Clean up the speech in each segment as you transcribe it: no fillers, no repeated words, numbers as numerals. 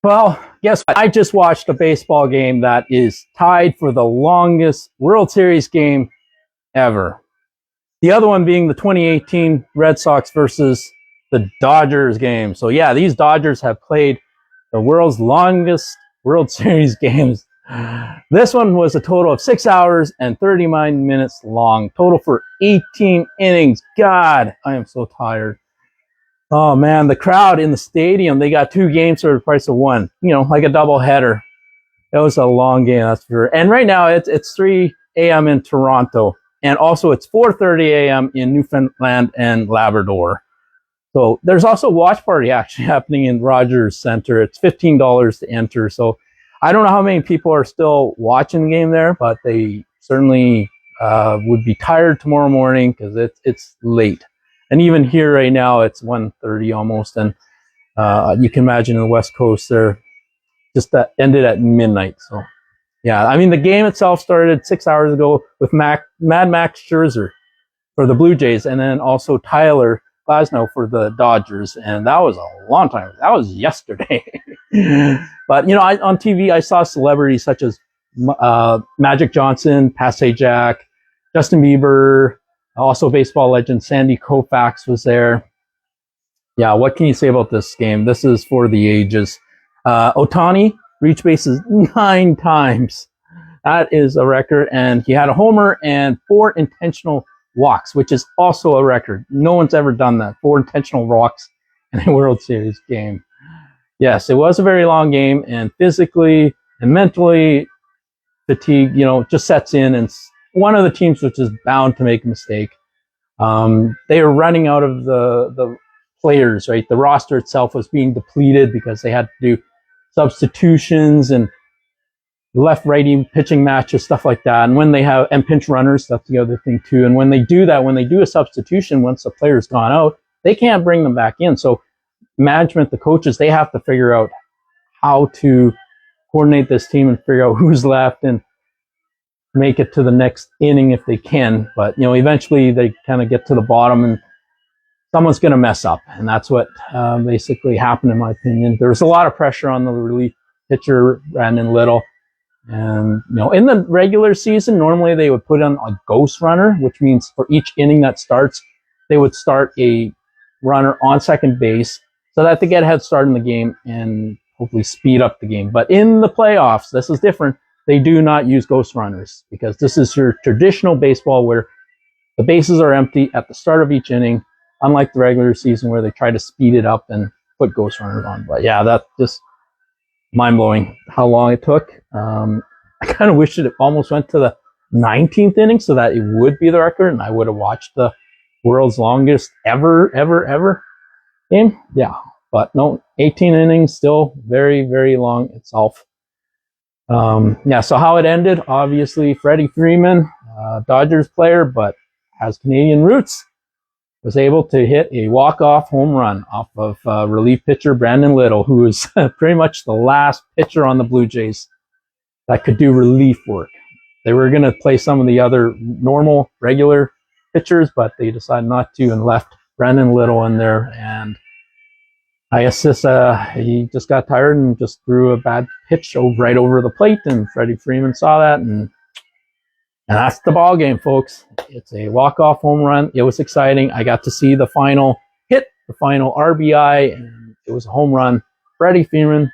Well, guess what? I just watched a baseball game that is tied for the longest World Series game ever. The other one being the 2018 Red Sox versus the Dodgers game. So yeah, these Dodgers have played the world's longest World Series games. This one was a total of 6 hours and 39 minutes long, total for 18 innings. God, I am so tired. Oh man, the crowd in the stadium, they got 2 games for the price of 1, like a double header. It was a long game, that's for sure. And right now it's 3 a.m. in Toronto, and also it's 4:30 a.m. in Newfoundland and Labrador. So there's also a watch party actually happening in Rogers Center. It's $15 to enter. So I don't know how many people are still watching the game there, but they certainly would be tired tomorrow morning because it's late. And even here right now, it's 1:30 almost. And you can imagine in the West Coast, they're just that ended at midnight. So yeah, I mean, the game itself started 6 hours ago with Mad Max Scherzer for the Blue Jays, and then also Tyler Glasnow for the Dodgers. And that was a long time. That was yesterday. But, on TV, I saw celebrities such as Magic Johnson, Passe Jack, Justin Bieber, also baseball legend Sandy Koufax was there. Yeah, what can you say about this game? This is for the ages. Ohtani reached bases 9 times. That is a record. And he had a homer and 4 intentional walks, which is also a record. No one's ever done that. 4 intentional walks in a World Series game. Yes, it was a very long game, and physically and mentally, fatigue, just sets in, and one of the teams which is bound to make a mistake. They are running out of the players, right? The roster itself was being depleted because they had to do substitutions and left-righty pitching matches, stuff like that. And when they have, and pinch runners, that's the other thing too. And when they do that, when they do a substitution, once the player's gone out, they can't bring them back in. So management, the coaches, they have to figure out how to coordinate this team and figure out who's left and make it to the next inning if they can. But, eventually they kind of get to the bottom and someone's going to mess up. And that's what basically happened, in my opinion. There was a lot of pressure on the relief pitcher, Brandon Little. And, in the regular season, normally they would put on a ghost runner, which means for each inning that starts, they would start a runner on second base so that they get a head start in the game and hopefully speed up the game. But in the playoffs, this is different. They do not use ghost runners because this is your traditional baseball where the bases are empty at the start of each inning, unlike the regular season where they try to speed it up and put ghost runners on. But yeah, that's just mind-blowing how long it took. I kind of wish it almost went to the 19th inning so that it would be the record and I would have watched the world's longest ever game. Yeah, but no, 18 innings, still very, very long itself. So how it ended, obviously Freddie Freeman, Dodgers player, but has Canadian roots, was able to hit a walk-off home run off of relief pitcher Brandon Little, who is pretty much the last pitcher on the Blue Jays that could do relief work. They were going to play some of the other normal, regular pitchers, but they decided not to and left Brandon Little in there. And I guess he just got tired and just threw a bad pitch right over the plate, and Freddie Freeman saw that, and that's the ball game, folks. It's a walk-off home run. It was exciting. I got to see the final hit, the final RBI, and it was a home run. Freddie Freeman.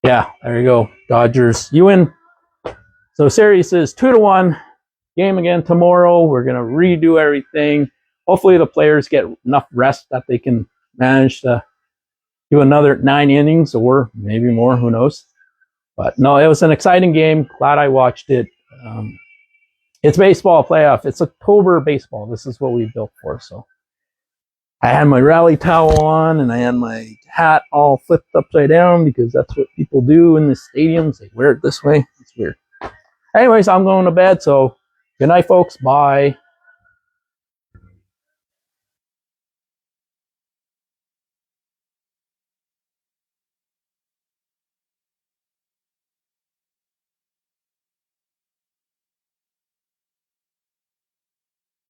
Yeah, there you go. Dodgers, you win. So series is 2-1. Game again tomorrow. We're going to redo everything. Hopefully the players get enough rest that they can manage to do another 9 innings or maybe more, who knows. But no, it was an exciting game. Glad I watched it. It's baseball playoff. It's October baseball. This is what we built for. So I had my rally towel on and I had my hat all flipped upside down because that's what people do in the stadiums. They wear it this way. It's weird. Anyways, I'm going to bed. So good night, folks. Bye.